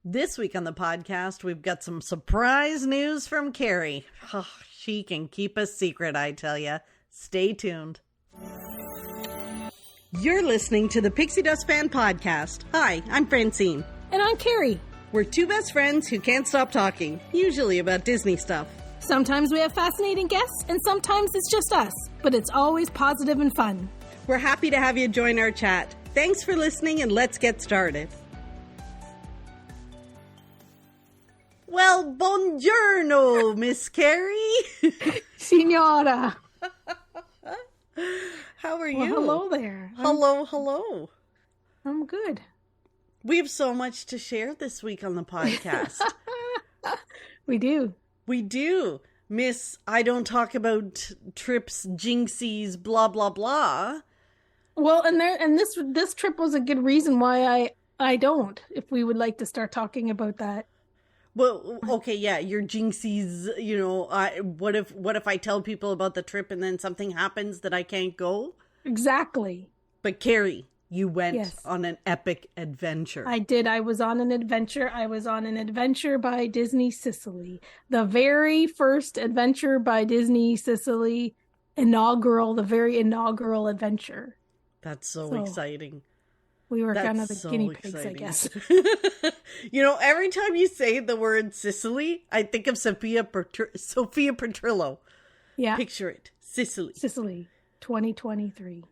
This week on the podcast, we've got some surprise news from Carrie. Oh, she can keep a secret, I tell ya. Stay tuned. You're listening to the Pixie Dust Fan Podcast. Hi, I'm Francine. And I'm Carrie. We're two best friends who can't stop talking, usually about Disney stuff. Sometimes we have fascinating guests, and sometimes it's just us. But it's always positive and fun. We're happy to have you join our chat. Thanks for listening, and let's get started. Well, buongiorno, Miss Carrie. Signora. How are you? Well, hello there. Hello. I'm good. We have so much to share this week on the podcast. We do. Miss, I don't talk about trips, jinxies, blah, blah, blah. Well, and this trip was a good reason why I don't, if we would like to start talking about that. Well, okay, yeah, your jinxies, what if I tell people about the trip and then something happens that I can't go? Exactly. But Carrie, you went on an epic adventure. I did. I was on an adventure. I was on an adventure by Disney Sicily. The very first adventure by Disney Sicily, the very inaugural adventure. That's so exciting. We were kind of the guinea pigs, I guess. Every time you say the word Sicily, I think of Sophia Petrillo. Yeah. Picture it. Sicily, 2023.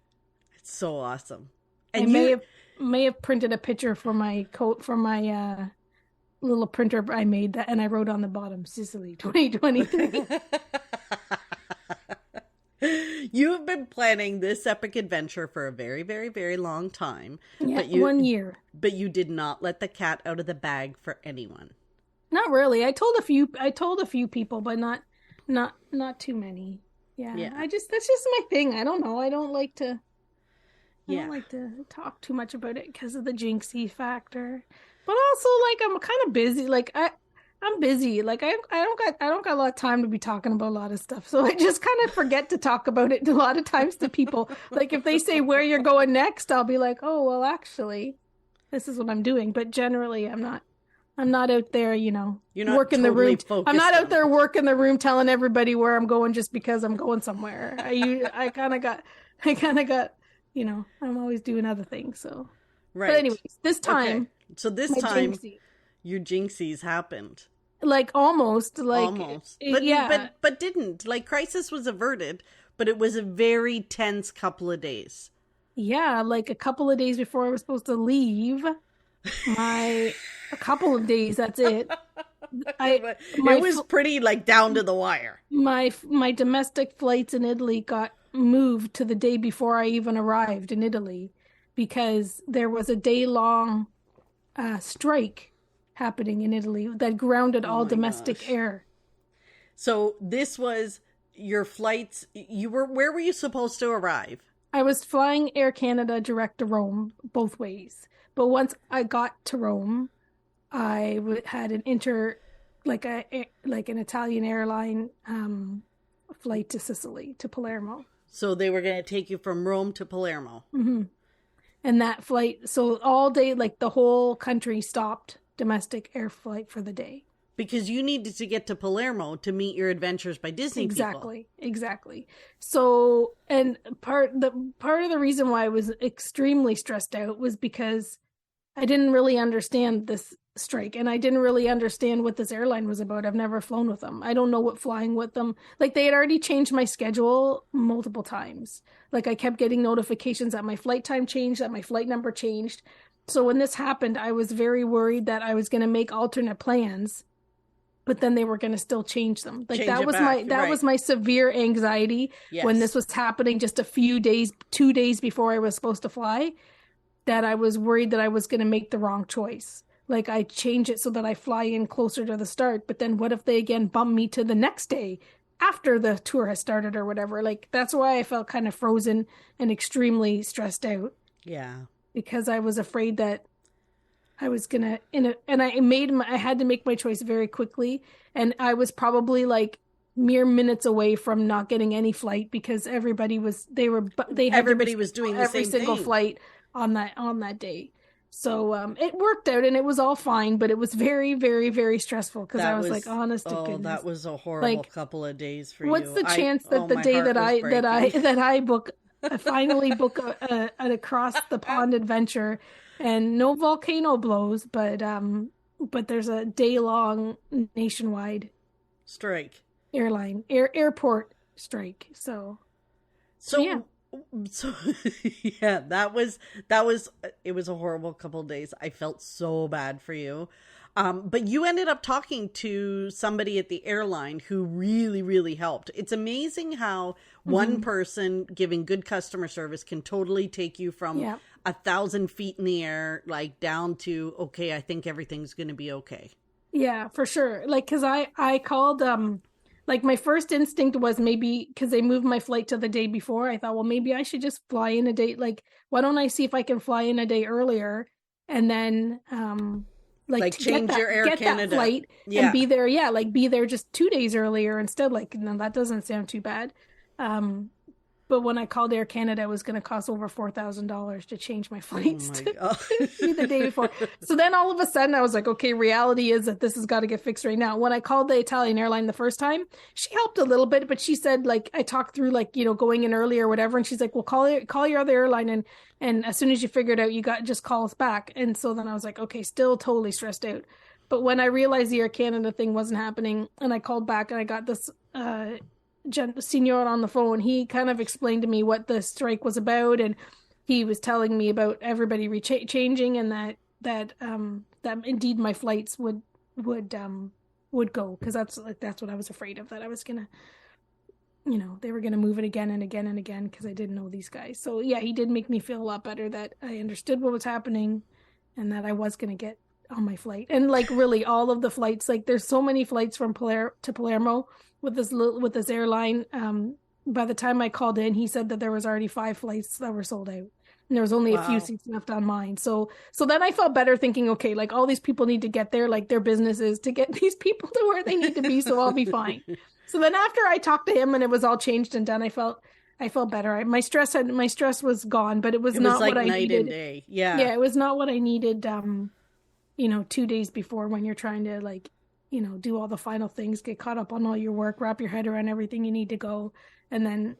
It's so awesome. And may have printed a picture for my coat for my little printer I made that, and I wrote on the bottom Sicily 2023. You have been planning this epic adventure for a very, very, very long time. Yeah, 1 year. But you did not let the cat out of the bag for anyone. Not really. I told a few people, but not too many. Yeah. That's just my thing. I don't know. I don't like to talk too much about it because of the jinxie factor. But also, I'm kind of busy. I'm busy. I don't got a lot of time to be talking about a lot of stuff. So I just kind of forget to talk about it a lot of times to people. If they say where you're going next, I'll be like, oh, well, actually, this is what I'm doing. But generally, I'm not out there, You're not working totally the room. I'm not out there working the room telling everybody where I'm going just because I'm going somewhere. I kind of got, I'm always doing other things. So, right. But anyways, this time. Okay. So this time, your jinxies happened. Almost. But didn't. Crisis was averted, but it was a very tense couple of days. Yeah, a couple of days before I was supposed to leave. A couple of days, that's it. It was pretty, down to the wire. My domestic flights in Italy got moved to the day before I even arrived in Italy because there was a day-long strike happening in Italy that grounded all domestic air. So this was your flights. Where were you supposed to arrive? I was flying Air Canada direct to Rome, both ways. But once I got to Rome, I had an an Italian airline flight to Sicily, to Palermo. So they were going to take you from Rome to Palermo. Mm-hmm. And that flight, so all day, the whole country stopped domestic air flight for the day. Because you needed to get to Palermo to meet your Adventures by Disney people. Exactly. So, and part of the reason why I was extremely stressed out was because I didn't really understand this strike, and I didn't really understand what this airline was about. I've never flown with them. I don't know what flying with them. They had already changed my schedule multiple times. I kept getting notifications that my flight time changed, that my flight number changed. So when this happened, I was very worried that I was going to make alternate plans, but then they were going to still change them. That was my severe anxiety when this was happening just 2 days before I was supposed to fly, that I was worried that I was going to make the wrong choice. I change it so that I fly in closer to the start, but then what if they again bump me to the next day after the tour has started or whatever? That's why I felt kind of frozen and extremely stressed out. Yeah. Because I was afraid that I was gonna I had to make my choice very quickly, and I was probably mere minutes away from not getting any flight because everybody was doing the every same single thing. flight on that day. So it worked out and it was all fine, but it was very, very, very stressful because I was like, honest to goodness, that was a horrible like, couple of days for what's you. the chance that the My day heart that was breaking. I book, I finally book an across the pond adventure, and no volcano blows, but there's a day long nationwide strike airport strike. So yeah. So yeah, it was a horrible couple of days. I felt so bad for you. But you ended up talking to somebody at the airline who really, really helped. It's amazing how one person giving good customer service can totally take you from 1,000 feet in the air, like down to, okay, I think everything's going to be okay. Yeah, for sure. Like, cause I called, like my first instinct was maybe because they moved my flight to the day before. I thought, well, maybe I should just fly in a day. Like, why don't I see if I can fly in a day earlier and then, like change your Air Canada flight and be there. Yeah, like be there just 2 days earlier instead. Like, no, that doesn't sound too bad. But when I called Air Canada, it was going to cost over $4,000 to change my flights to be the day before. So then all of a sudden I was like, okay, reality is that this has got to get fixed right now. When I called the Italian airline the first time, she helped a little bit, but she said, like, I talked through, like, going in early or whatever. And she's like, well, call your other airline. And as soon as you figure it out, just call us back. And so then I was like, okay, still totally stressed out. But when I realized the Air Canada thing wasn't happening and I called back and I got this, senior on the phone, he kind of explained to me what the strike was about, and he was telling me about everybody changing and that indeed my flights would go, because that's what I was afraid of, that I was gonna, they were gonna move it again and again and again because I didn't know these guys. So yeah, he did make me feel a lot better that I understood what was happening and that I was gonna get on my flight. And like really all of the flights, like there's so many flights from Palermo with this airline. By the time I called in, he said that there was already 5 flights that were sold out, and there was only a few seats left on mine. So then I felt better thinking, okay, like all these people need to get there, like their business is to get these people to where they need to be, so I'll be fine. So then after I talked to him and it was all changed and done, I felt better. My stress was gone, but it was not like what I needed. And day. Yeah, it was not what I needed. 2 days before, when you're trying to, like, do all the final things, get caught up on all your work, wrap your head around everything you need to go. And then,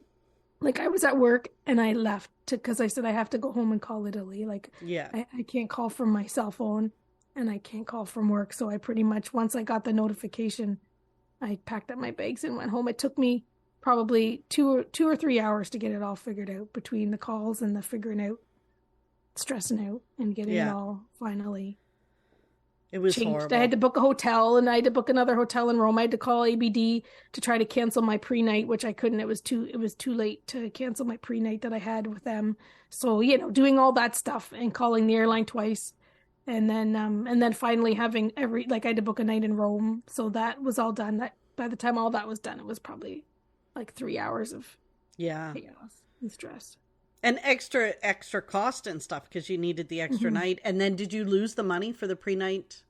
like, I was at work and I left because I said I have to go home and call Italy. Like, I can't call from my cell phone and I can't call from work. So I pretty much, once I got the notification, I packed up my bags and went home. It took me probably 2 or 3 hours to get it all figured out, between the calls and the figuring out, stressing out, and getting it all finally. It was changed. Horrible. I had to book a hotel, and I had to book another hotel in Rome. I had to call ABD to try to cancel my pre-night, which I couldn't. It was too late to cancel my pre-night that I had with them. So, doing all that stuff and calling the airline twice, and then finally having I had to book a night in Rome. So that was all done. That by the time all that was done, it was probably like 3 hours of chaos and stress. And extra cost and stuff because you needed the extra night. And then did you lose the money for the pre-night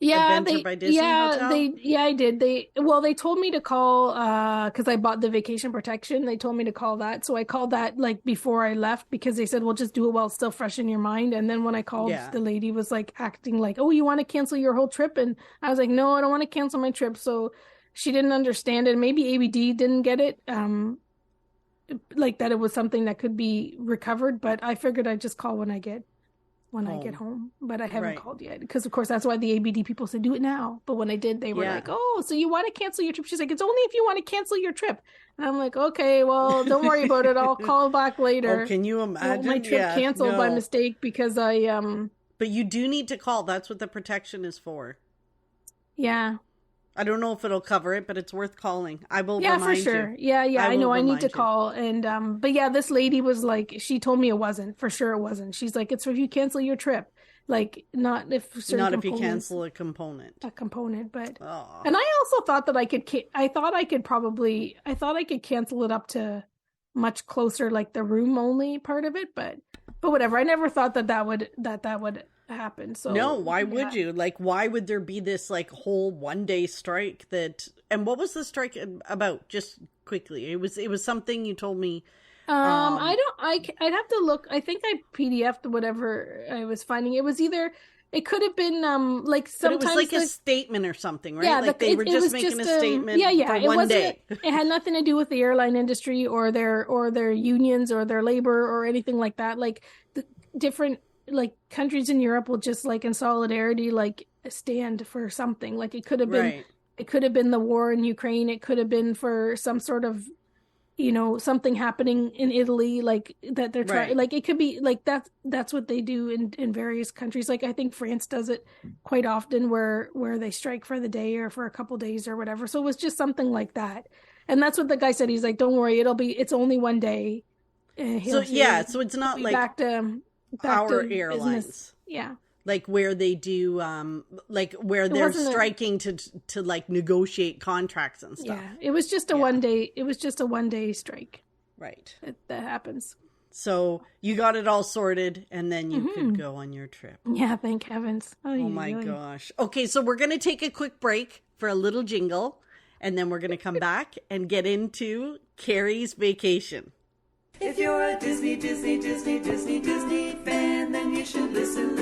adventure by Disney Hotel? I did. They told me to call because I bought the vacation protection. They told me to call that. So I called that like before I left, because they said, well, just do it while it's still fresh in your mind. And then when I called, the lady was like acting like, oh, you want to cancel your whole trip? And I was like, no, I don't want to cancel my trip. So she didn't understand it. Maybe ABD didn't get it. Like that it was something that could be recovered, but I figured I'd just call when I get home. But I haven't called yet, because of course that's why the ABD people said do it now. But when I did, they were like, oh, so you want to cancel your trip? She's like, it's only if you want to cancel your trip. And I'm like, okay, well, don't worry about it, I'll call back later. Oh, can you imagine my trip canceled by mistake because I but you do need to call. That's what the protection is for. I don't know if it'll cover it, but it's worth calling. I will remind you. Yeah, for sure. Yeah, I know I need to call. And, but yeah, this lady was like, she told me it wasn't. For sure it wasn't. She's like, it's if you cancel your trip. Like, not if if you cancel a component. But, and I also thought that I could cancel it up to much closer, like the room only part of it. But whatever. I never thought that would happen. So no, why would you? Like, why would there be this like whole 1-day strike that? And what was the strike about? Just quickly, it was something you told me I'd have to look. I think I PDF'd whatever I was finding. It was either, it could have been, like But it sometimes was like a statement or something, right? yeah, Like they were just making a statement for it one day. It had nothing to do with the airline industry or their unions or their labor or anything like that. Like the different like countries in Europe will just like in solidarity like stand for something. Like it could have been Right. it could have been the war in Ukraine. It could have been for some sort of, you know, something happening in Italy, like that they're trying, Right. like it could be like that's what they do in various countries. Like I think France does it quite often where they strike for the day or for a couple days or whatever. So it was just something like that. And that's what the guy said. He's like, don't worry, it's only one day. So so it's not like back to our business. airlines. Yeah. Like where they do like where they're striking to like negotiate contracts and stuff. Yeah. It was just a 1 day. It was just a 1 day strike. Right. That happens. So you got it all sorted and then you could go on your trip. Yeah, thank heavens. Oh my gosh. Okay, so we're going to take a quick break for a little jingle and then we're going to come back and get into Carrie's vacation. If you're a Disney fan, then you should listen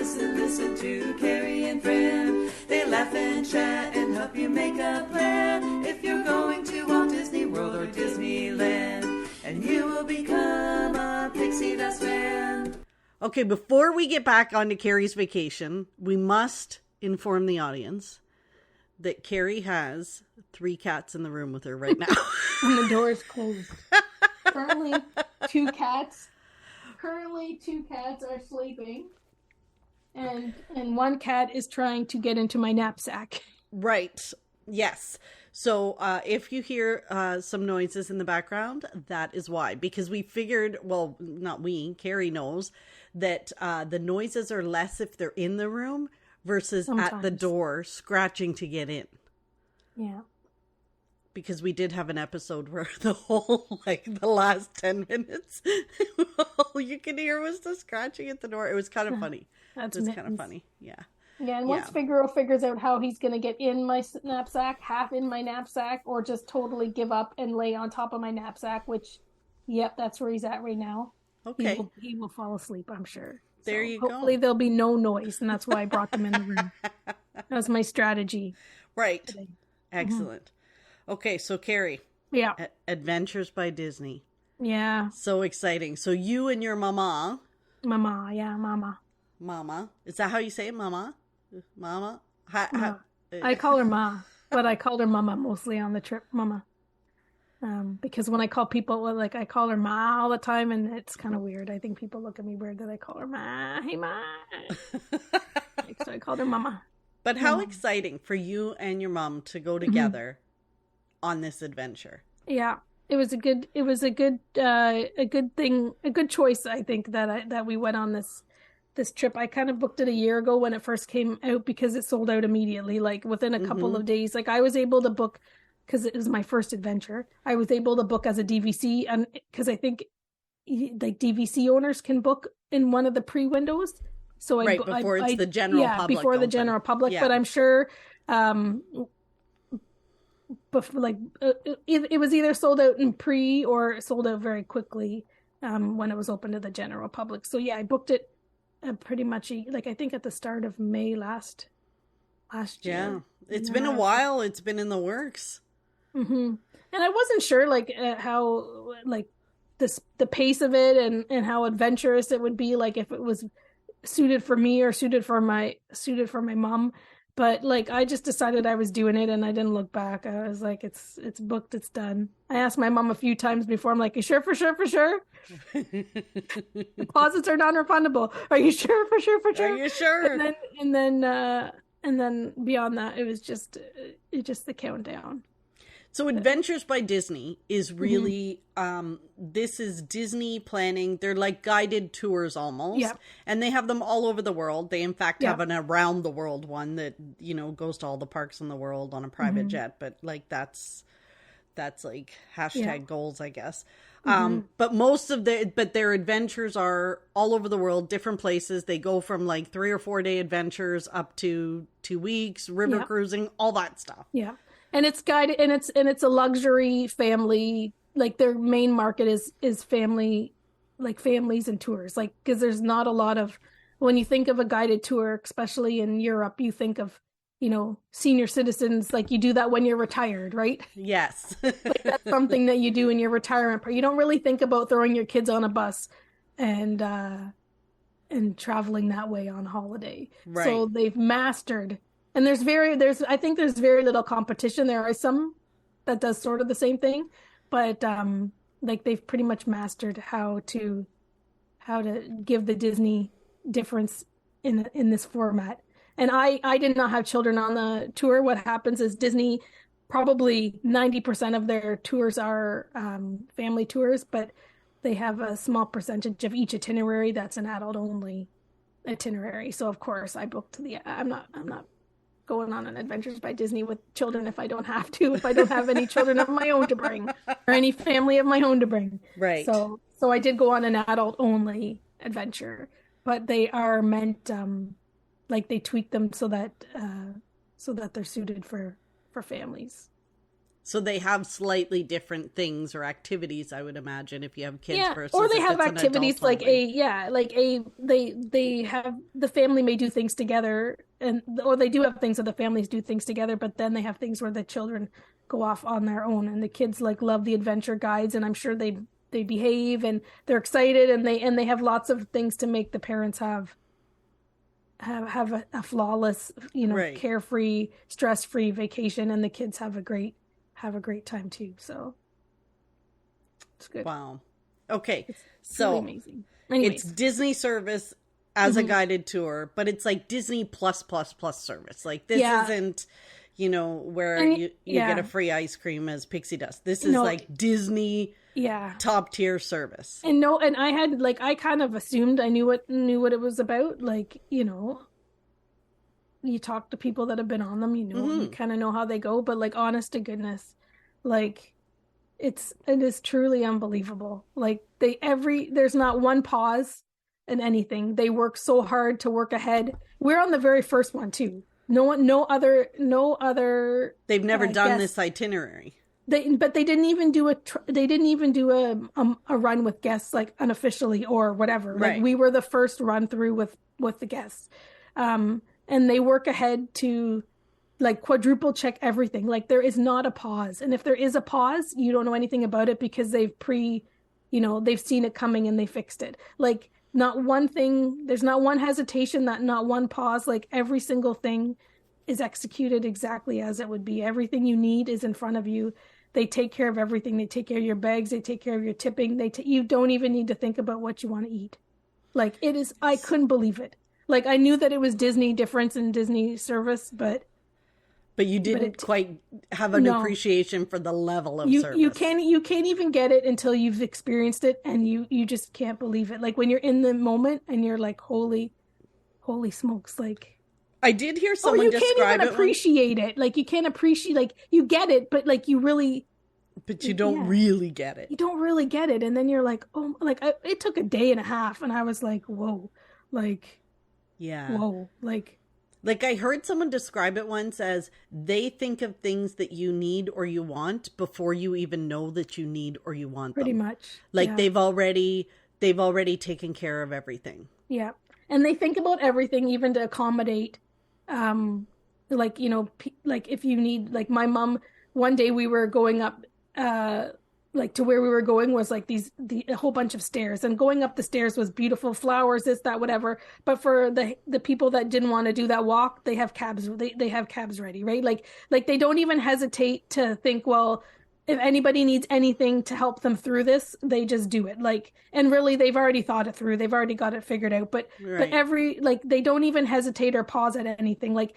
to Carrie and Fran. They laugh and chat and help you make a plan. If you're going to Walt Disney World or Disneyland, and you will become a Pixie Dust fan. Okay, before we get back onto Carrie's vacation, we must inform the audience that Carrie has 3 cats in the room with her right now. And the door is closed. Currently, 2 cats are sleeping, and 1 cat is trying to get into my knapsack. Right. Yes. So if you hear some noises in the background, that is why. Because we figured, well, not we, Carrie knows, that the noises are less if they're in the room versus at the door scratching to get in. Yeah. Because we did have an episode where the whole, like, the last 10 minutes, all you could hear was the scratching at the door. It was kind of funny. It was kind of funny. Yeah. Yeah, and once Figaro figures out how he's going to get in my knapsack, half in my knapsack, or just totally give up and lay on top of my knapsack, which, yep, that's where he's at right now. Okay. He will fall asleep, I'm sure. There you go. Hopefully there'll be no noise, and that's why I brought them in the room. That's my strategy. Right. Today. Excellent. Okay, so Carrie. Yeah. Adventures by Disney. Yeah. So exciting. So you and your mama. Mama, yeah, mama. Mama. Is that how you say it, mama? Mama? I call her Ma, but I called her mama mostly on the trip, mama. Because when I call people, like, I call her Ma all the time, and it's kind of weird. I think people look at me weird that I call her Ma. Hey, Ma. So I called her mama. But how exciting for you and your mom to go together on this adventure. Yeah. It was a good thing, a good choice, I think, that we went on this trip. I kind of booked it a year ago when it first came out because it sold out immediately, like within a couple of days. Like I was able to book, because it was my first adventure, I was able to book as a DVC, and because I think like DVC owners can book in one of the pre-windows. So before it's the general public. Before the general public, but I'm sure it was either sold out in pre or sold out very quickly when it was open to the general public. So yeah, I booked it pretty much like I think at the start of May last year. Yeah, it's been a while. It's been in the works. And I wasn't sure like how like the pace of it and how adventurous it would be, like if it was suited for me or suited for my mom. But like I just decided I was doing it and I didn't look back. I was like, it's booked, it's done. I asked my mom a few times before, I'm like, you sure for sure? Deposits are non-refundable. Are you sure for sure? Are you sure? And then beyond that, it was just the countdown. So Adventures by Disney is really, this is Disney planning. They're like guided tours almost. Yep. And they have them all over the world. They in fact have an around the world one that, you know, goes to all the parks in the world on a private jet. But like that's like hashtag goals, I guess. But but their adventures are all over the world, different places. They go from like 3 or 4 day adventures up to 2 weeks, river cruising, all that stuff. Yeah. And it's guided, and it's a luxury family like their main market is family, like families and tours, like because there's not a lot of, when you think of a guided tour, especially in Europe, you think of, senior citizens, like you do that when you're retired, right? Yes. Like that's something that you do in your retirement part. You don't really think about throwing your kids on a bus and traveling that way on holiday. Right. So they've mastered, and I think there's very little competition. There are some that does sort of the same thing, but like they've pretty much mastered how to give the Disney difference in this format. And I did not have children on the tour. What happens is Disney, probably 90% of their tours are family tours, but they have a small percentage of each itinerary that's an adult only itinerary. So of course I booked I'm not going on an Adventures by Disney with children if I don't have to, if I don't have any children of my own to bring or any family of my own to bring. Right. So I did go on an adult only adventure, but they are meant, like they tweak them so that they're suited for families. So they have slightly different things or activities, I would imagine, if you have kids versus or they if have it's an activities adult they have, the family may do things together, or they do have things that the families do things together, but then they have things where the children go off on their own, and the kids like love the adventure guides, and I'm sure they behave and they're excited, and they have lots of things to make the parents have a flawless, right, carefree, stress-free vacation, and the kids have a great time too. So it's good. Wow. Okay. It's so really amazing. Anyways. It's Disney service as a guided tour, but it's like Disney plus service. Like this isn't, where you get a free ice cream as Pixie Dust. This is like Disney top tier service. And I had I kind of assumed I knew what it was about. Like, you talk to people that have been on them, you kind of know how they go, but like, honest to goodness, like it is truly unbelievable. Like there's not one pause in anything. They work so hard to work ahead. We're on the very first one too. No other. They've never done this itinerary. But they didn't even do a run with guests, like unofficially or whatever. Right. Like we were the first run through with the guests. And they work ahead to like quadruple check everything. Like there is not a pause. And if there is a pause, you don't know anything about it because they've seen it coming and they fixed it. Like not one thing, there's not one hesitation, not one pause. Like every single thing is executed exactly as it would be. Everything you need is in front of you. They take care of everything. They take care of your bags. They take care of your tipping. You don't even need to think about what you want to eat. Like it is, I couldn't believe it. Like I knew that it was Disney difference in Disney service, but you didn't quite have an appreciation for the level of service. You can't even get it until you've experienced it, and you just can't believe it. Like when you're in the moment and you're like, holy smokes! Like I did hear someone describe it. You can't even appreciate it. Like you can't appreciate, like you get it, but like you really. But you don't really get it. You don't really get it, and then you're like, oh, like it took a day and a half, and I was like, whoa, like. Yeah. Whoa, like I heard someone describe it once as they think of things that you need or you want before you even know that you need or you want them. Pretty much. Like they've already taken care of everything. Yeah. And they think about everything even to accommodate like if you need, like my mom, one day we were going up like to where we were going was like a whole bunch of stairs, and going up the stairs was beautiful, flowers, this, that, whatever. But for the people that didn't want to do that walk, they have cabs. They have cabs ready, right? Like they don't even hesitate to think, well, if anybody needs anything to help them through this, they just do it. Like, and really they've already thought it through. They've already got it figured out. But they don't even hesitate or pause at anything. Like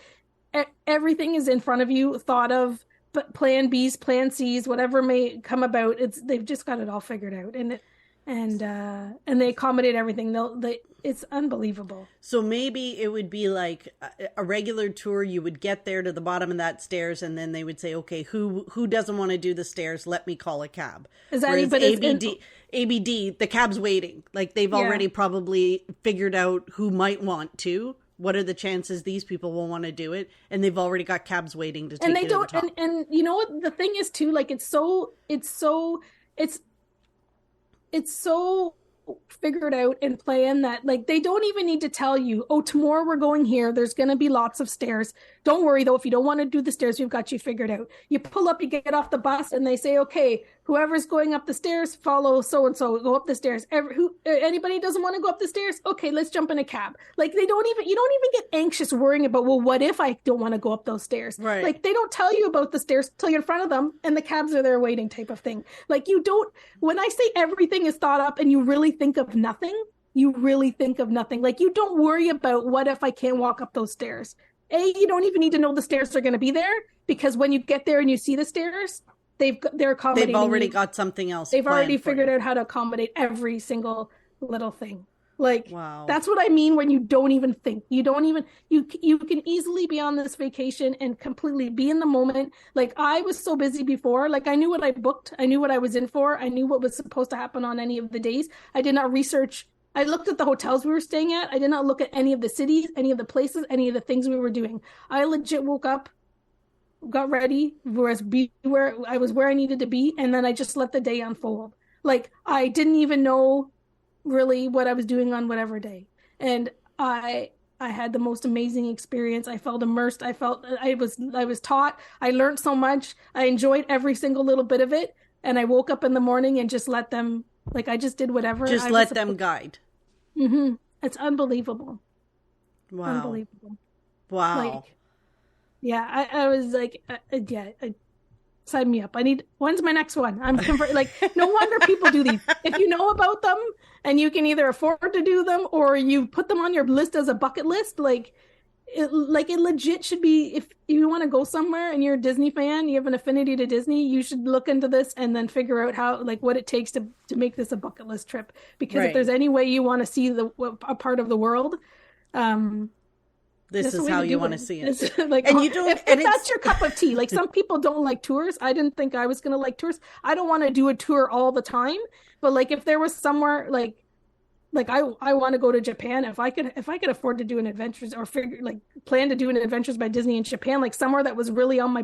everything is in front of you, thought of. But plan B's, plan C's, whatever may come about, they've just got it all figured out, and they accommodate everything. It's unbelievable. So maybe it would be like a regular tour. You would get there to the bottom of that stairs, and then they would say, "Okay, who doesn't want to do the stairs? Let me call a cab." Is that ABD? The cab's waiting. Like they've already probably figured out who might want to. What are the chances these people will want to do it? And they've already got cabs waiting to take and they you don't. to the top. And you know what the thing is too? Like it's so it's so figured out and planned that like they don't even need to tell you, oh, tomorrow we're going here, there's going to be lots of stairs. Don't worry though, if you don't want to do the stairs, we've got you figured out. You pull up, you get off the bus, and they say, okay, whoever's going up the stairs, follow so and so, go up the stairs. Anybody doesn't want to go up the stairs, okay, let's jump in a cab. Like you don't even get anxious worrying about, well, what if I don't want to go up those stairs? Right. Like they don't tell you about the stairs till you're in front of them and the cabs are there waiting, type of thing. Like you don't, when I say everything is thought up and you really think of nothing, you really think of nothing. Like you don't worry about what if I can't walk up those stairs. You don't even need to know the stairs are going to be there, because when you get there and you see the stairs, they're accommodating. They've already got something else. They've already figured out how to accommodate every single little thing. Like, wow. That's what I mean when you don't even think. You can easily be on this vacation and completely be in the moment. Like I was so busy before, like I knew what I booked. I knew what I was in for. I knew what was supposed to happen on any of the days. I did not research. I looked at the hotels we were staying at. I did not look at any of the cities, any of the places, any of the things we were doing. I legit woke up, got ready, where I needed to be, and then I just let the day unfold. Like I didn't even know really what I was doing on whatever day. And I had the most amazing experience. I felt immersed. I was taught. I learned so much. I enjoyed every single little bit of it. And I woke up in the morning and just let them, like I just did whatever. Just let them guide. Mm-hmm. It's unbelievable. Wow. Unbelievable. Wow. Like, yeah, I was like, sign me up. When's my next one? I'm like, no wonder people do these. If you know about them and you can either afford to do them or you put them on your list as a bucket list, like it legit should be, if you want to go somewhere and you're a Disney fan, you have an affinity to Disney, you should look into this and then figure out how, like what it takes to make this a bucket list trip. Because right. If there's any way you want to see a part of the world, this is how you want to see it. Like, and you don't, if that's your cup of tea. Like some people don't like tours. I didn't think I was going to like tours. I don't want to do a tour all the time. But like if there was somewhere like I want to go to Japan, if I could afford to do an adventures or plan to do an Adventures by Disney in Japan, like somewhere that was really on my,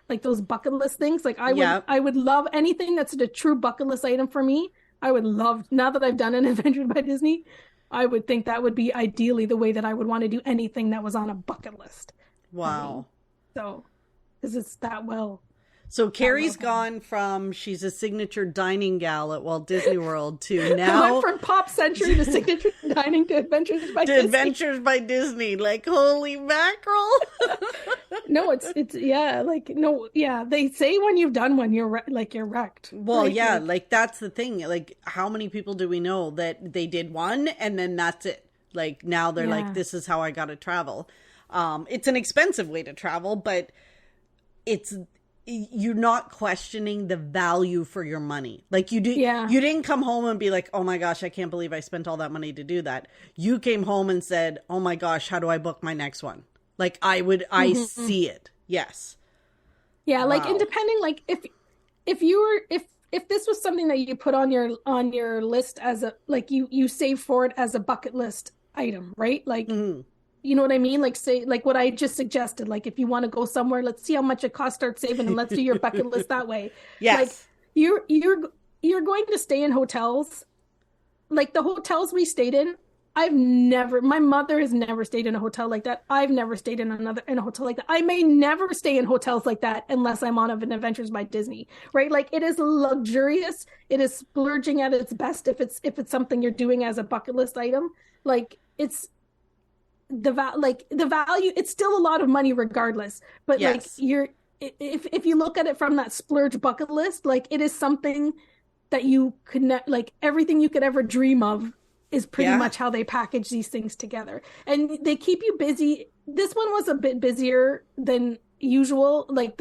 like those bucket list things. Like I would love anything that's a true bucket list item for me. I would love, now that I've done an Adventures by Disney, I would think that would be ideally the way that I would want to do anything that was on a bucket list. Wow. So, because it's that well. So Carrie's gone from she's a signature dining gal at Walt Disney World to now I went from Pop Century to signature dining to Adventures by Disney. Adventures by Disney. Like, holy mackerel. No, it's yeah, like no, yeah. They say when you've done one, you're wrecked. Well, right? yeah, like that's the thing. Like, how many people do we know that they did one and then that's it? Like now they're like, this is how I got to travel. It's an expensive way to travel, but you're not questioning the value for your money. Like you didn't come home and be like, oh my gosh, I can't believe I spent all that money to do that. You came home and said, oh my gosh, how do I book my next one? Like I see it. Yes. Yeah. Wow. Like, and depending, like if this was something that you put on your list as a, like you save for it as a bucket list item, right? Like, you know what I mean? Like say, like what I just suggested, like if you want to go somewhere, let's see how much it costs, start saving, and let's do your bucket list that way. Yes. Like you're going to stay in hotels. Like the hotels we stayed in, my mother has never stayed in a hotel like that. I've never stayed in a hotel like that. I may never stay in hotels like that unless I'm on an Adventures by Disney, right? Like it is luxurious. It is splurging at its best if it's something you're doing as a bucket list item. Like it's the value. It's still a lot of money regardless. But yes. Like if you look at it from that splurge bucket list, like it is something that you could like everything you could ever dream of. Is pretty much how they package these things together. And they keep you busy. This one was a bit busier than usual. Like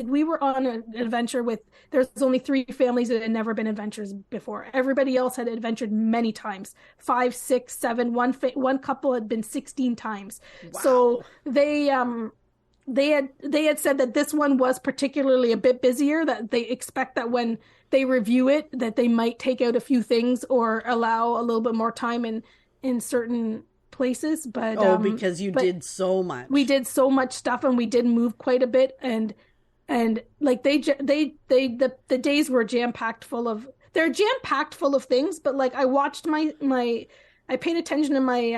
we were on an adventure with, there's only 3 families that had never been adventures before. Everybody else had adventured many times, 5, 6, 7, one couple had been 16 times. Wow. So they had said that this one was particularly a bit busier, that they expect that when they review it, that they might take out a few things or allow a little bit more time in certain places. But because you did so much. We did so much stuff and we did move quite a bit. And And like the days were jam-packed full of, they're jam-packed full of things, but like I watched I paid attention to my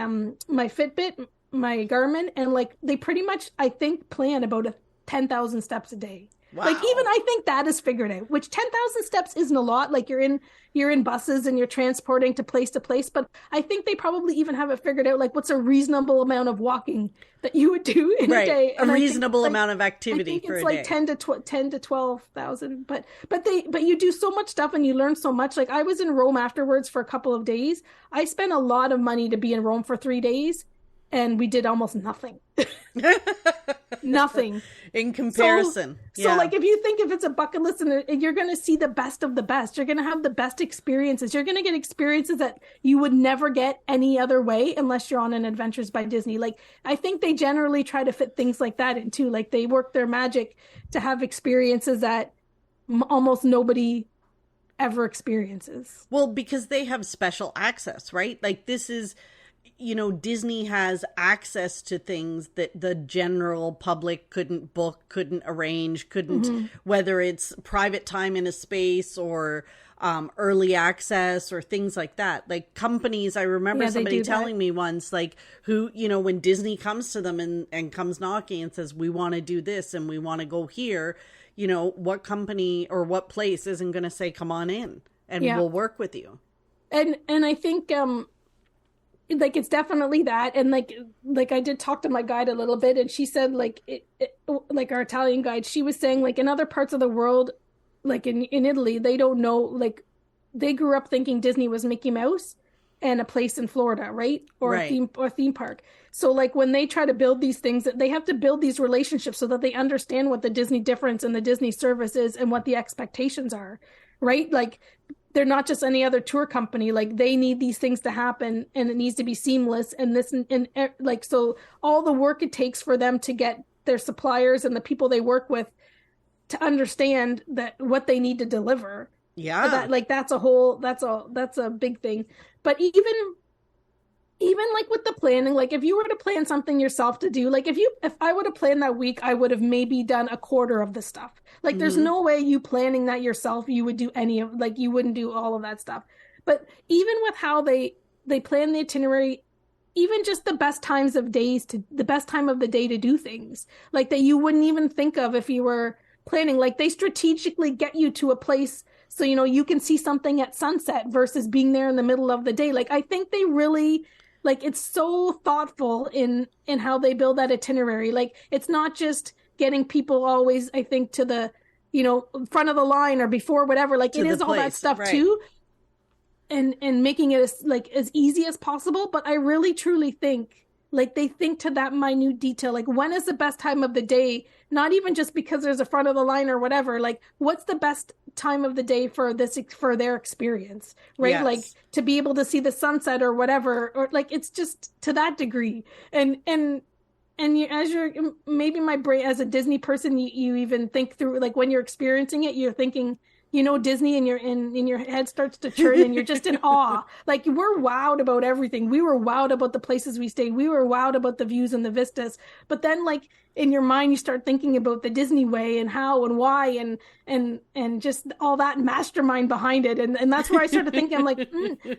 Fitbit, my Garmin, and like they pretty much, I think, plan about 10,000 steps a day. Wow. Like even I think that is figured out, which 10,000 steps isn't a lot. Like you're in buses and you're transporting to place, but I think they probably even have it figured out, like what's a reasonable amount of walking that you would do in a day. And a reasonable amount of activity for a day. It's like 10 to 12,000, but you do so much stuff and you learn so much. Like I was in Rome afterwards for a couple of days. I spent a lot of money to be in Rome for 3 days, and we did almost nothing. Nothing in comparison. So like if you think if it's a bucket list and you're going to see the best of the best, you're going to have the best experiences. You're going to get experiences that you would never get any other way unless you're on an Adventures by Disney. Like I think they generally try to fit things like that in too. Like they work their magic to have experiences that almost nobody ever experiences. Well, because they have special access, right? Like this is, Disney has access to things that the general public couldn't book, couldn't arrange, couldn't, whether it's private time in a space or early access or things like that. Like companies, I remember somebody telling me once, like who, when Disney comes to them and comes knocking and says, we want to do this and we want to go here, what company or what place isn't going to say, come on in and we'll work with you. And I think, like it's definitely that, and like I did talk to my guide a little bit, and she said like like our Italian guide, she was saying like in other parts of the world, like in Italy, they don't know, like they grew up thinking Disney was Mickey Mouse and a place in Florida, right? Or a theme park. So like when they try to build these things, they have to build these relationships so that they understand what the Disney difference and the Disney service is and what the expectations are, right? Like they're not just any other tour company. Like they need these things to happen and it needs to be seamless. And like, so all the work it takes for them to get their suppliers and the people they work with to understand that what they need to deliver. Yeah. That's a big thing. But even like with the planning, like if you were to plan something yourself to do, like if I would have planned that week, I would have maybe done a quarter of the stuff. Like there's no way you planning that yourself, you would do you wouldn't do all of that stuff. But even with how they plan the itinerary, even just the best time of the day to do things like that you wouldn't even think of if you were planning, like they strategically get you to a place so you can see something at sunset versus being there in the middle of the day. Like I think they really, like it's so thoughtful in how they build that itinerary. Like it's not just getting people always, I think, to the front of the line or before whatever, like it is all that stuff too, and making it as easy as possible. But I really truly think like they think to that minute detail, like when is the best time of the day, not even just because there's a front of the line or whatever, like what's the best time of the day for their experience, right? Yes. Like to be able to see the sunset or whatever, or like it's just to that degree. And maybe my brain as a Disney person, you even think through, like when you're experiencing it, you're thinking, Disney and your head starts to churn and you're just in awe. Like we're wowed about everything. We were wowed about the places we stayed. We were wowed about the views and the vistas. But then like in your mind, you start thinking about the Disney way and how and why and just all that mastermind behind it. And that's where I started thinking, I'm like,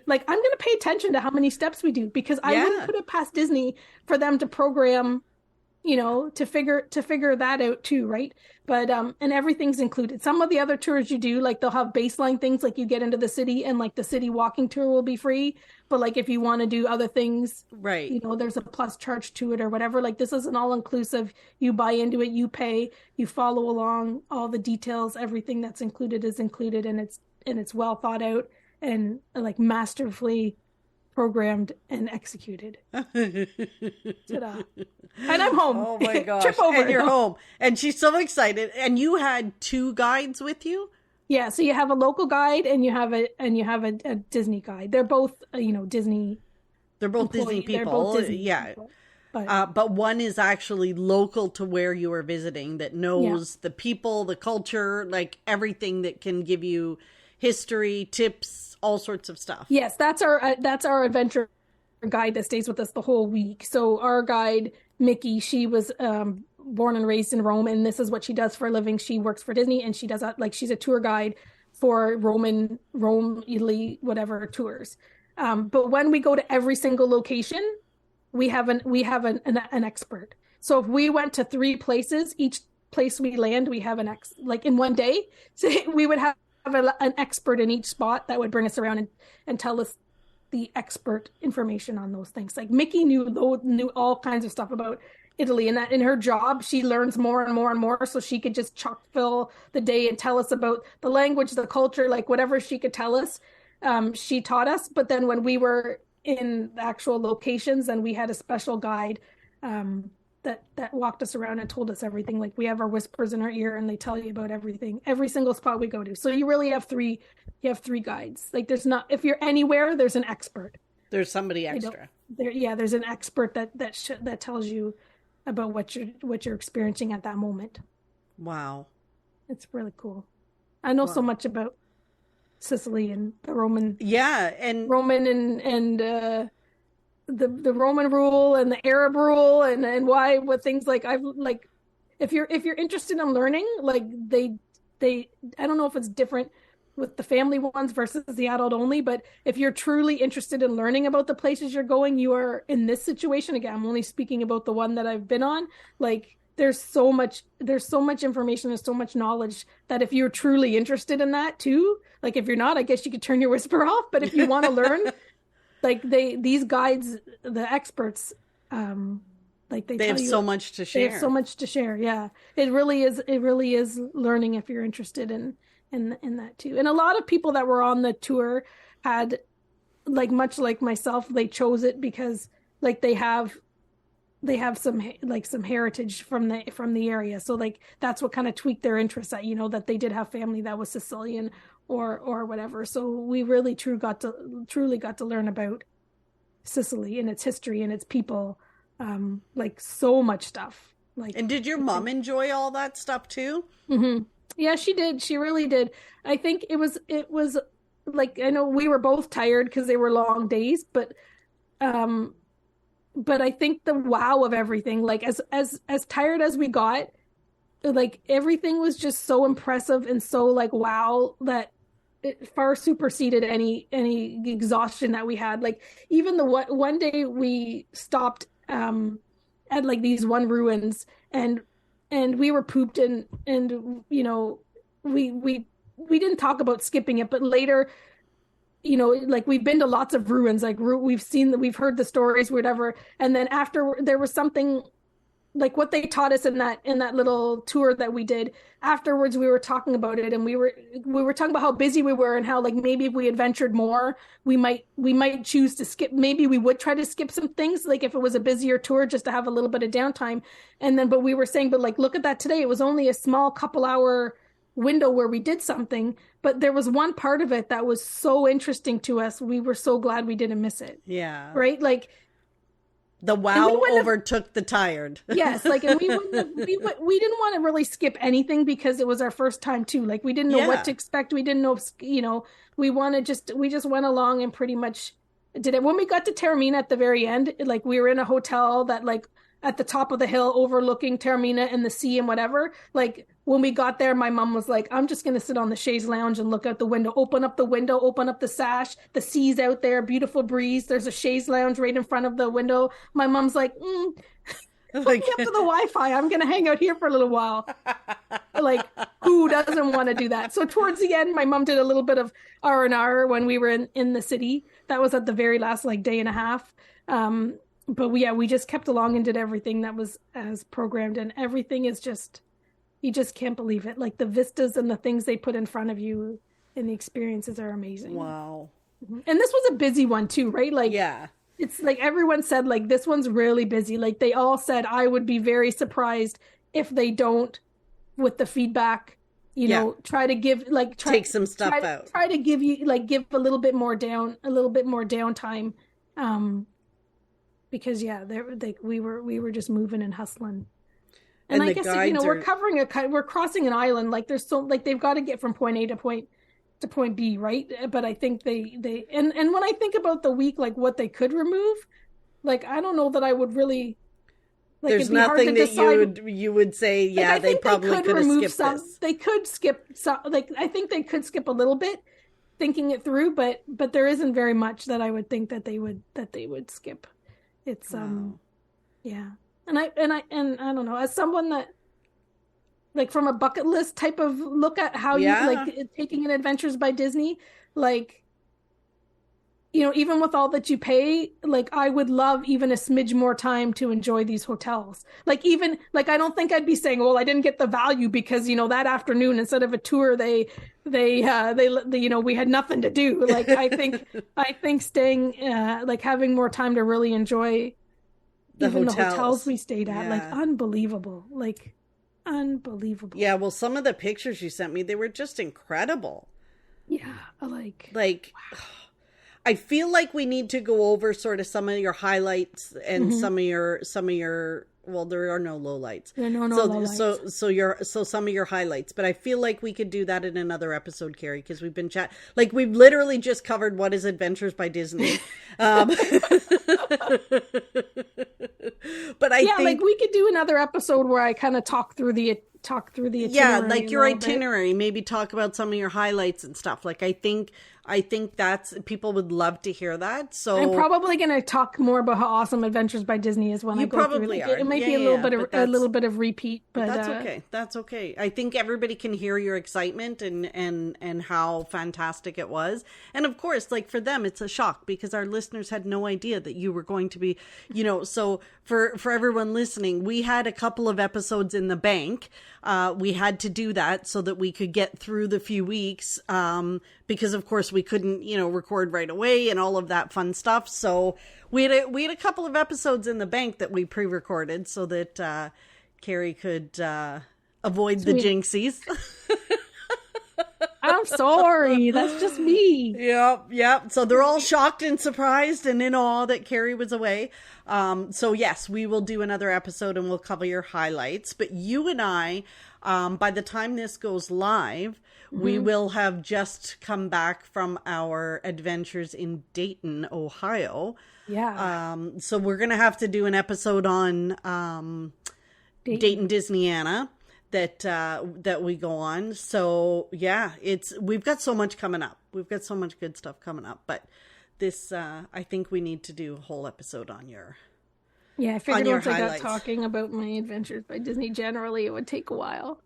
like I'm going to pay attention to how many steps we do, because I wouldn't put it past Disney for them to program, to figure that out too, right? But and everything's included. Some of the other tours you do, like they'll have baseline things, like you get into the city and like the city walking tour will be free. But like if you want to do other things, right, there's a plus charge to it or whatever. Like this is an all inclusive. You buy into it, you pay, you follow along, all the details, everything that's included is included, and it's well thought out and like masterfully programmed and executed. Ta-da. And I'm home. Oh my gosh. Trip over. And you're home. And she's so excited. And you had 2 guides with you? Yeah, so you have a local guide and you have a Disney guide. They're both Disney. They're both Disney people. They're both Disney people. But one is actually local to where you are visiting, that knows the people, the culture, like everything, that can give you history, tips, all sorts of stuff. Yes, that's our adventure guide that stays with us the whole week. So our guide Mickey, she was born and raised in Rome, and this is what she does for a living. She works for Disney, and she does like she's a tour guide for Rome, Italy, whatever tours. But when we go to every single location, we have an expert. So if we went to 3 places, each place we land, we have like in one day, so we would have an expert in each spot that would bring us around and tell us the expert information on those things. Like Mickey knew all kinds of stuff about Italy, and that in her job she learns more and more and more, so she could just chock fill the day and tell us about the language, the culture, like whatever she could tell us, she taught us. But then when we were in the actual locations, then we had a special guide that walked us around and told us everything. Like we have our whispers in our ear, and they tell you about everything, every single spot we go to. So you really have 3 guides. Like there's not, if you're anywhere, there's an expert. There's somebody extra. There's an expert that tells you about what you're experiencing at that moment. Wow. It's really cool. I know so much about Sicily and the Roman. Yeah, and Roman and the Roman rule and the Arab rule and why, what things like I've like, if you're interested in learning, like they I don't know if it's different with the family ones versus the adult only, but if you're truly interested in learning about the places you're going, you are in this situation. Again, I'm only speaking about the one that I've been on. Like there's so much information, there's so much knowledge that if you're truly interested in that too, like if you're not, I guess you could turn your whisper off. But if you want to learn, like these guides, the experts, like they have so much to share. They have so much to share. Yeah, it really is learning if you're interested in that too. And a lot of people that were on the tour had, like much like myself, they chose it because like they have some heritage from the area. So like that's what kind of tweaked their interest at, that they did have family that was Sicilian or whatever. So we really truly got to learn about Sicily and its history and its people, like so much stuff. Like, and did your mom enjoy all that stuff too? Mm-hmm. Yeah, she did. She really did. I think it was like, I know we were both tired because they were long days, but I think the wow of everything, like as tired as we got, like everything was just so impressive and so like wow that it far superseded any exhaustion that we had. Like even the one day we stopped at like these one ruins and we were pooped and we didn't talk about skipping it, but later, like we've been to lots of ruins, like we've heard the stories, whatever. And then after there was something like what they taught us in that little tour that we did. Afterwards, we were talking about it, and we were talking about how busy we were and how like maybe if we adventured more, we might choose to skip. Maybe we would try to skip some things, like if it was a busier tour, just to have a little bit of downtime. And then, but we were saying, but like look at that today. It was only a small couple-hour window where we did something, but there was one part of it that was so interesting to us. We were so glad we didn't miss it. Yeah. Right? Like the wow overtook the tired. Yes, like and we didn't want to really skip anything because it was our first time too. Like we didn't know what to expect. We didn't know, we just went along and pretty much did it. When we got to Taormina at the very end, like we were in a hotel that like at the top of the hill overlooking Taormina and the sea and whatever. Like when we got there, my mom was like, I'm just going to sit on the chaise lounge and look out the window, open up the sash, the sea's out there, beautiful breeze. There's a chaise lounge right in front of the window. My mom's like, hook me up to the Wi-Fi. I'm going to hang out here for a little while. Like, who doesn't want to do that? So towards the end, my mom did a little bit of R&R when we were in the city. That was at the very last like day and a half. But we just kept along and did everything that was as programmed, and everything is just, you just can't believe it. Like the vistas and the things they put in front of you and the experiences are amazing. Wow. And this was a busy one too, right? Like, yeah, it's like everyone said, like, this one's really busy. Like they all said, I would be very surprised if they don't, with the feedback, try to give, like, take some stuff out. Try to give you, like, give a little bit more downtime. Because we were just moving and hustling. And I guess, we're we're crossing an island. Like there's so, like they've got to get from point A to point B, right? But I think they and when I think about the week, like what they could remove, like I don't know that I would really Like, there's it'd be hard to nothing that decide. you would say, yeah, Like, I they think probably could could have remove skipped some. this. They could skip some. Like, I think they could skip a little bit, thinking it through. But there isn't very much that I would think that they would skip. It's yeah, and I don't know, as someone that, like, from a bucket list type of look at how you like taking in Adventures by Disney, like, you know, even with all that you pay, like, I would love even a smidge more time to enjoy these hotels. Like, even, like, I don't think I'd be saying, well, I didn't get the value because, you know, that afternoon, instead of a tour, they you know, we had nothing to do. Like, I think staying, like, having more time to really enjoy the hotels we stayed at, like, unbelievable. Like, unbelievable. Yeah, well, some of the pictures you sent me, they were just incredible. Yeah, like wow. I feel like we need to go over sort of some of your highlights and some of your well, there are no lowlights. There are no lowlights. So some of your highlights, but I feel like we could do that in another episode, Carrie, because we've been like, we've literally just covered what is Adventures by Disney. But I think, like, we could do another episode where I kind of talk through the itinerary. Yeah, like your itinerary, maybe talk about some of your highlights and stuff. Like, I think that's, people would love to hear that. So I'm probably going to talk more about how awesome Adventures by Disney is when I go through it. It might be a little bit of repeat, but that's okay. That's okay. I think everybody can hear your excitement and how fantastic it was. And of course, like, for them, it's a shock because our listeners had no idea that you were going to be, you know, so for everyone listening, we had a couple of episodes in the bank. We had to do that so that we could get through the few weeks, because of course we couldn't, you know, record right away and all of that fun stuff. So we had a couple of episodes in the bank that we pre-recorded so that Carrie could avoid the jinxies. I'm sorry, that's just me. Yep. So they're all shocked and surprised and in awe that Carrie was away. So yes, we will do another episode and we'll cover your highlights. But you and I, by the time this goes live, we will have just come back from our adventures in Dayton, Ohio. Yeah. So we're going to have to do an episode on Dayton Disneyana that we go on. So yeah, we've got so much coming up. We've got so much good stuff coming up, but this, I think we need to do a whole episode on your, yeah, I figured once highlights. I got talking about my Adventures by Disney generally, it would take a while.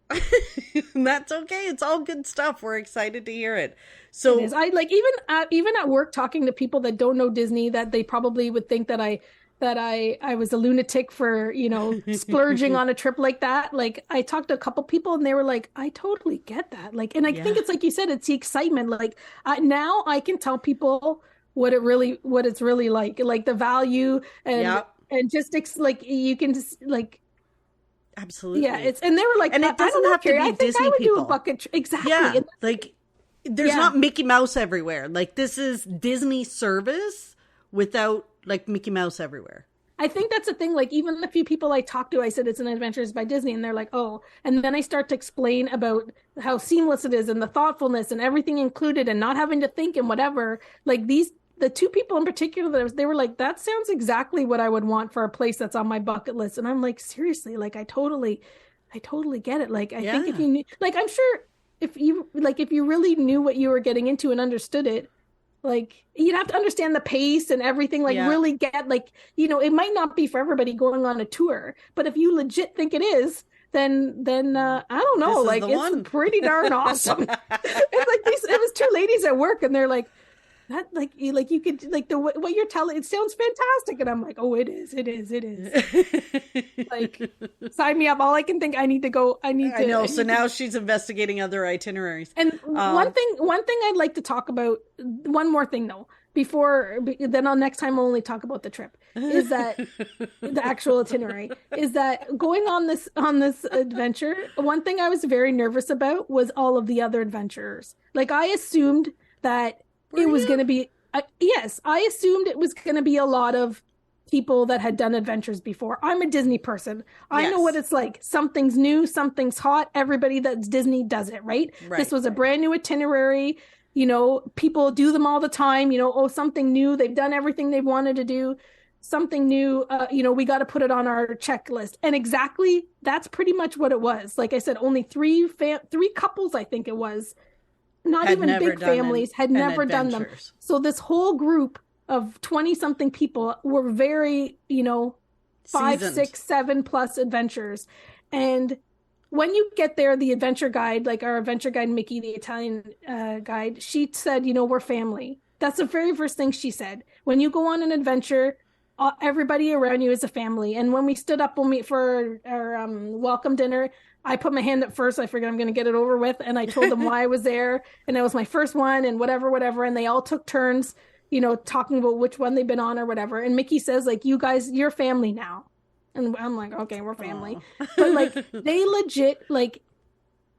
That's okay. It's all good stuff. We're excited to hear it. So it is. I like, even at work, talking to people that don't know Disney, that they probably would think that I was a lunatic for, you know, splurging on a trip like that. Like, I talked to a couple people and they were like, I totally get that. Like, and I think it's like you said, it's the excitement. Like, now I can tell people what it's really like the value and just like, you can just like, absolutely. Yeah. And they were like, and it doesn't have to be I think Disney I would people. do a bucket. Exactly. Yeah. Like, there's not Mickey Mouse everywhere. Like, this is Disney service without, like, Mickey Mouse everywhere. I think that's the thing. Like, even the few people I talked to, I said it's an Adventures by Disney, and they're like, oh. And then I start to explain about how seamless it is and the thoughtfulness and everything included and not having to think and whatever. Like, the two people in particular, they were like, that sounds exactly what I would want for a place that's on my bucket list. And I'm like, seriously, like, I totally get it. Like, I think if you knew, like, I'm sure if you really knew what you were getting into and understood it, like, you'd have to understand the pace and everything, like, really get, like, you know, it might not be for everybody going on a tour, but if you legit think it is, then I don't know, like, it's pretty darn awesome. It's like it was two ladies at work and they're like, that, like you could, like, what you're telling, it sounds fantastic. And I'm like, oh, it is. Like, sign me up. All I can think, I know. So now she's investigating other itineraries. And one thing I'd like to talk about, one more thing though, then next time I'll only talk about the trip, is that the actual itinerary is that going on this adventure. One thing I was very nervous about was all of the other adventurers. Like, I assumed that it was going to be, I assumed it was going to be a lot of people that had done adventures before. I'm a Disney person. I know what it's like. Something's new, something's hot. Everybody that's Disney does it, right? This was a brand new itinerary. You know, people do them all the time. You know, something new. They've done everything they've wanted to do. something new, we got to put it on our checklist. And exactly, that's pretty much what it was. Like I said, only three couples, I think it was, not Had even never big done families, had never done them. adventures. So this whole group of 20 something people were very, 5, Seasoned. 6, 7+ adventures. And when you get there, the adventure guide, like our adventure guide, Mickey, the Italian guide, she said, we're family. That's the very first thing she said. When you go on an adventure, everybody around you is a family. And when we stood up for our welcome dinner, I put my hand up first. I figured I'm going to get it over with. And I told them why I was there. And it was my first one and whatever. And they all took turns, talking about which one they've been on or whatever. And Mickey says, like, you guys, you're family now. And I'm like, okay, we're family. Aww. But like, they legit, like,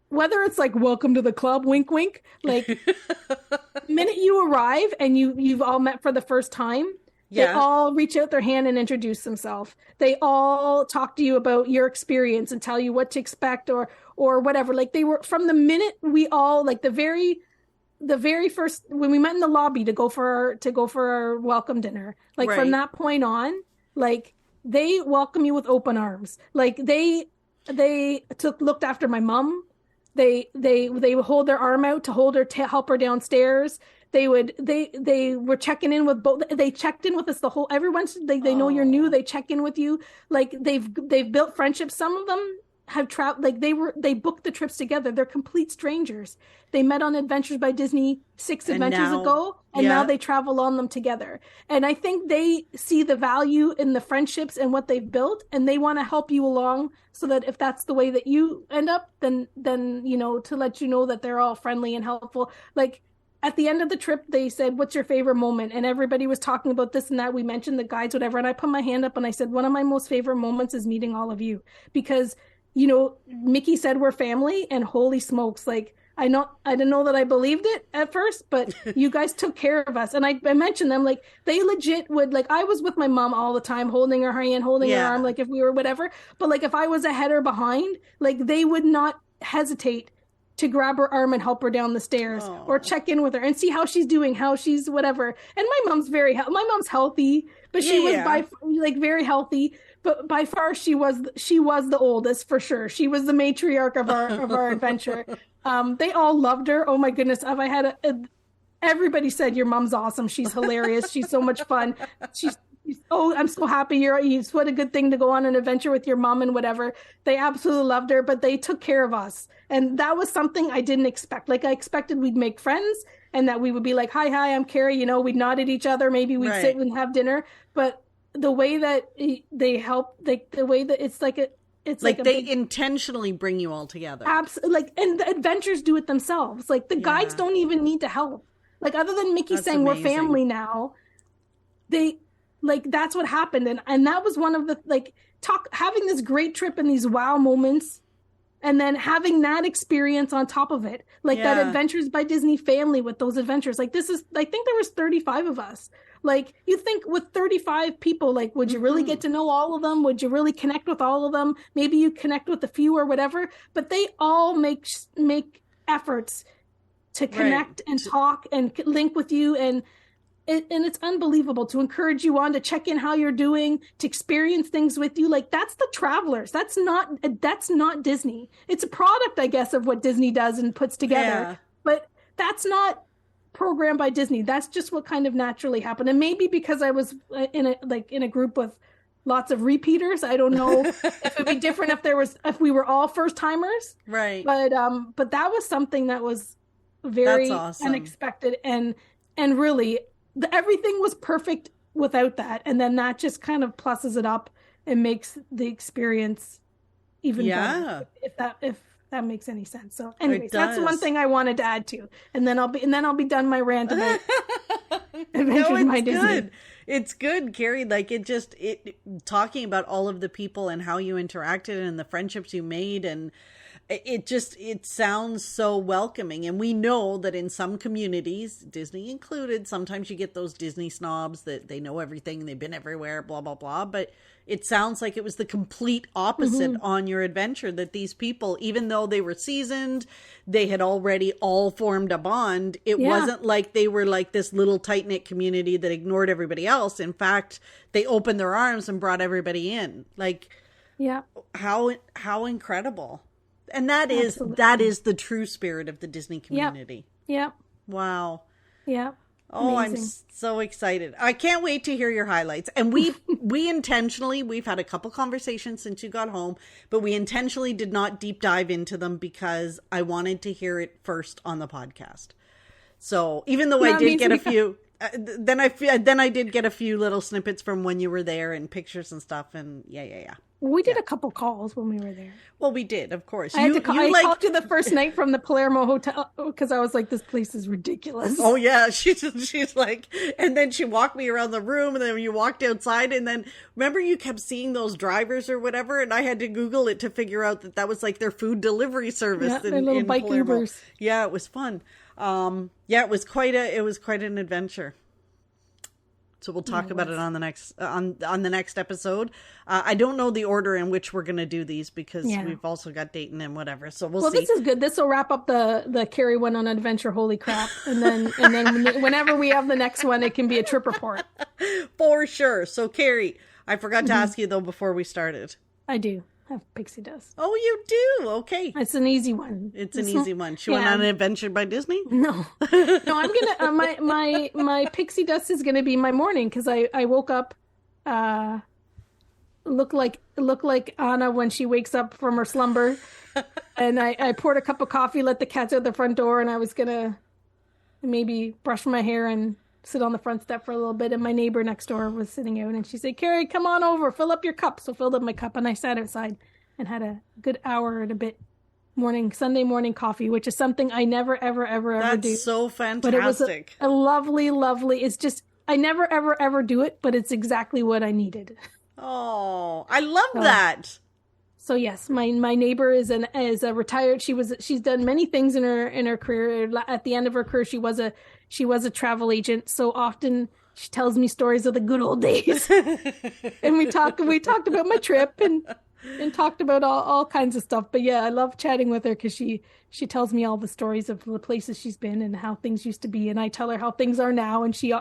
whether it's like, welcome to the club, wink, wink, like, the minute you arrive and you've all met for the first time, they all reach out their hand and introduce themselves. They all talk to you about your experience and tell you what to expect or whatever. Like, they were, from the minute we all, like, the very first, when we met in the lobby to go for our welcome dinner, like, from that point on, like, they welcome you with open arms. Like, they looked after my mom. They would hold their arm out to hold her, to help her downstairs. They were checking in with both. They checked in with us everyone's, they know you're new. They check in with you. Like, they've built friendships. Some of them have traveled, like, they booked the trips together. They're complete strangers. They met on Adventures by Disney 6 adventures ago, and now they travel on them together. And I think they see the value in the friendships and what they've built, and they want to help you along, so that if that's the way that you end up, then to let you know that they're all friendly and helpful. Like, at the end of the trip, they said, what's your favorite moment? And everybody was talking about this and that. We mentioned the guides, whatever. And I put my hand up and I said, one of my most favorite moments is meeting all of you, because Mickey said we're family, and holy smokes, like, I didn't know that I believed it at first, but you guys took care of us. And I mentioned them, like, they legit would, like, I was with my mom all the time, holding her hand, holding her arm, like, if we were whatever. But like, if I was ahead or behind, like, they would not hesitate to grab her arm and help her down the stairs. Aww. Or check in with her and see how she's doing, how she's whatever. And my mom's healthy, but she was very healthy. But by far, she was the oldest, for sure. She was the matriarch of our adventure. They all loved her. Oh my goodness! Everybody said your mom's awesome. She's hilarious. She's so much fun. I'm so happy what a good thing to go on an adventure with your mom and whatever. They absolutely loved her, but they took care of us, and that was something I didn't expect. Like, I expected we'd make friends and that we would be like, hi, I'm Carrie. We'd nod at each other. Maybe we'd sit and have dinner, but the way that they help, like, the way that it's like they intentionally bring you all together. Absolutely. Like, and the adventures do it themselves. Like, the guides don't even need to help. Like, other than Mickey saying amazing. We're family now, that's what happened. And that was one of the, like, having this great trip and these wow moments, and then having that experience on top of it, like that Adventures by Disney family with those adventures. Like, I think there was 35 of us. Like, you think with 35 people, like, would you really get to know all of them? Would you really connect with all of them? Maybe you connect with a few or whatever, but they all make efforts to connect and talk and link with you. And it's unbelievable, to encourage you on, to check in how you're doing, to experience things with you. Like, that's the travelers. That's not Disney. It's a product, I guess, of what Disney does and puts together, but that's not programmed by Disney. That's just what kind of naturally happened. And maybe because I was in a group with lots of repeaters, I don't know if it'd be different if we were all first timers. Right. But that was something that was very unexpected, and really everything was perfect without that. And then that just kind of pluses it up and makes the experience even better. If that makes any sense. So anyways, that's one thing I wanted to add to. And then I'll be done my rant about Adventures by Disney. Good. It's good, Carrie. Like, talking about all of the people and how you interacted and the friendships you made, and it sounds so welcoming. And we know that in some communities, Disney included, sometimes you get those Disney snobs that they know everything, they've been everywhere, blah, blah, blah. But it sounds like it was the complete opposite on your adventure, that these people, even though they were seasoned, they had already all formed a bond. It wasn't like they were like this little tight-knit community that ignored everybody else. In fact, they opened their arms and brought everybody in. Like, how incredible. And that is the true spirit of the Disney community. Yep. Wow. Yep. Oh, Amazing. I'm so excited. I can't wait to hear your highlights. And we've had a couple conversations since you got home, but we intentionally did not deep dive into them because I wanted to hear it first on the podcast. So even though I did get a few, then I did get a few little snippets from when you were there and pictures and stuff. And yeah. We did a couple calls when we were there. Well, we did, of course. I called you the first night from the Palermo Hotel because I was like, this place is ridiculous. Oh, yeah. She's like, and then she walked me around the room, and then you walked outside, and then remember you kept seeing those drivers or whatever, and I had to Google it to figure out that was like their food delivery service. Yeah, their little bike Palermo. Ubers. Yeah, it was fun. It was quite an adventure. So we'll talk about it on the next on the next episode. I don't know the order in which we're going to do these because we've also got Dayton and whatever. So we'll see. This is good. This will wrap up the Carrie went on adventure. Holy crap! And then whenever we have the next one, it can be a trip report for sure. So Carrie, I forgot to ask you though before we started. I do have Pixie Dust. Oh, you do? Okay. It's an easy one. It's an easy one. She went on an adventure by Disney? No. I'm gonna my Pixie Dust is gonna be my morning because I woke up look like Anna when she wakes up from her slumber, and I poured a cup of coffee, let the cats out the front door, and I was gonna maybe brush my hair and sit on the front step for a little bit, and my neighbor next door was sitting out, and she said, Carrie, come on over, fill up your cup. So filled up my cup, and I sat outside and had a good hour and a bit Sunday morning coffee, which is something I never, ever do. That's so fantastic. But it was a lovely, it's just, I never, ever do it, but it's exactly what I needed. Oh, I love that. So yes, my neighbor is a retired. She's done many things in her career. At the end of her career, she was a travel agent. So often she tells me stories of the good old days, and we talked about my trip and talked about all kinds of stuff. But yeah, I love chatting with her because she tells me all the stories of the places she's been and how things used to be, and I tell her how things are now, and she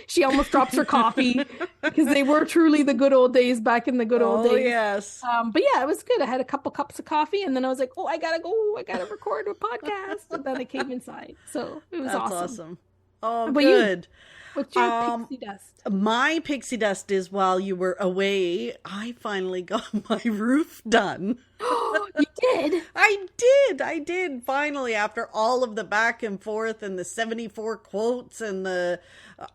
she almost drops her coffee because they were truly the good old days back in the good old days. Yes. But yeah, it was good. I had a couple cups of coffee, and then I was like, oh, I gotta record a podcast, and then I came inside. So it was awesome. Oh, good. What's your pixie dust? My pixie dust is while you were away, I finally got my roof done. You did? I did. Finally, after all of the back and forth and the 74 quotes and the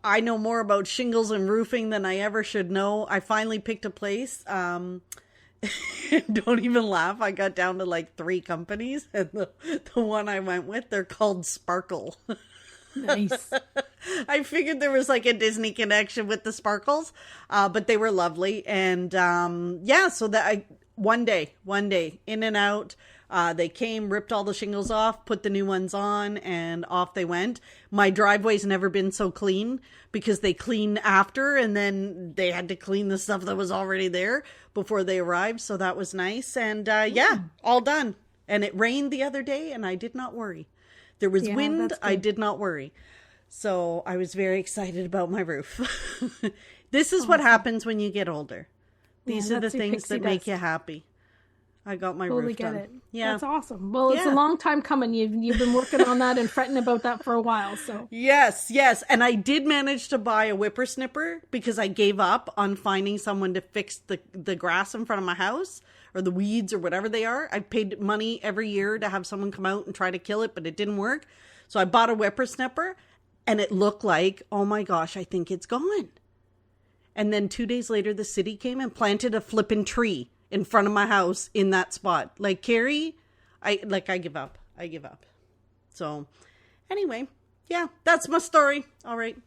I know more about shingles and roofing than I ever should know. I finally picked a place. Don't even laugh. I got down to like 3 companies, and the one I went with, they're called Sparkle. Nice. I figured there was like a Disney connection with the Sparkles, but they were lovely. And so that one day in and out, they came, ripped all the shingles off, put the new ones on, and off they went. My driveway's never been so clean because they clean after, and then they had to clean the stuff that was already there before they arrived. So that was nice. And all done. And it rained the other day, and I did not worry. There was wind. I did not worry. So I was very excited about my roof. This is what happens when you get older. These are the things that make you happy. I got my roof done. It. Yeah. That's awesome. Well, it's a long time coming. You've been working on that and fretting about that for a while. So Yes. And I did manage to buy a whippersnipper because I gave up on finding someone to fix the grass in front of my house, or the weeds or whatever they are. I paid money every year to have someone come out and try to kill it, but it didn't work. So I bought a whippersnipper, and it looked like, oh my gosh, I think it's gone. And then 2 days later, the city came and planted a flippin' tree in front of my house in that spot. Like, Carrie, I give up. So anyway, yeah, that's my story. All right.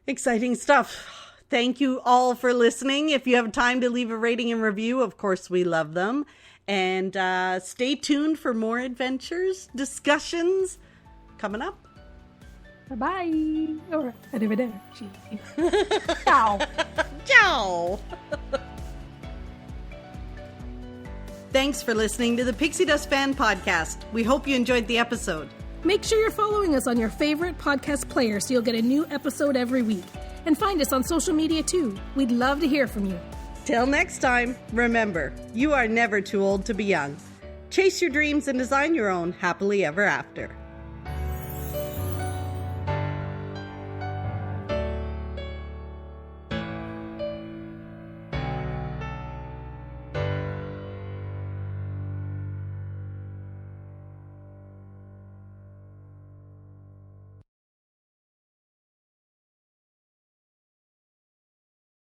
Exciting stuff. Thank you all for listening. If you have time to leave a rating and review, of course, we love them. And stay tuned for more adventures, discussions coming up. Bye-bye. Or arrivederci. Ciao. Ciao. Thanks for listening to the Pixie Dust Fan Podcast. We hope you enjoyed the episode. Make sure you're following us on your favorite podcast player so you'll get a new episode every week. And find us on social media too. We'd love to hear from you. Till next time, remember, you are never too old to be young. Chase your dreams and design your own happily ever after.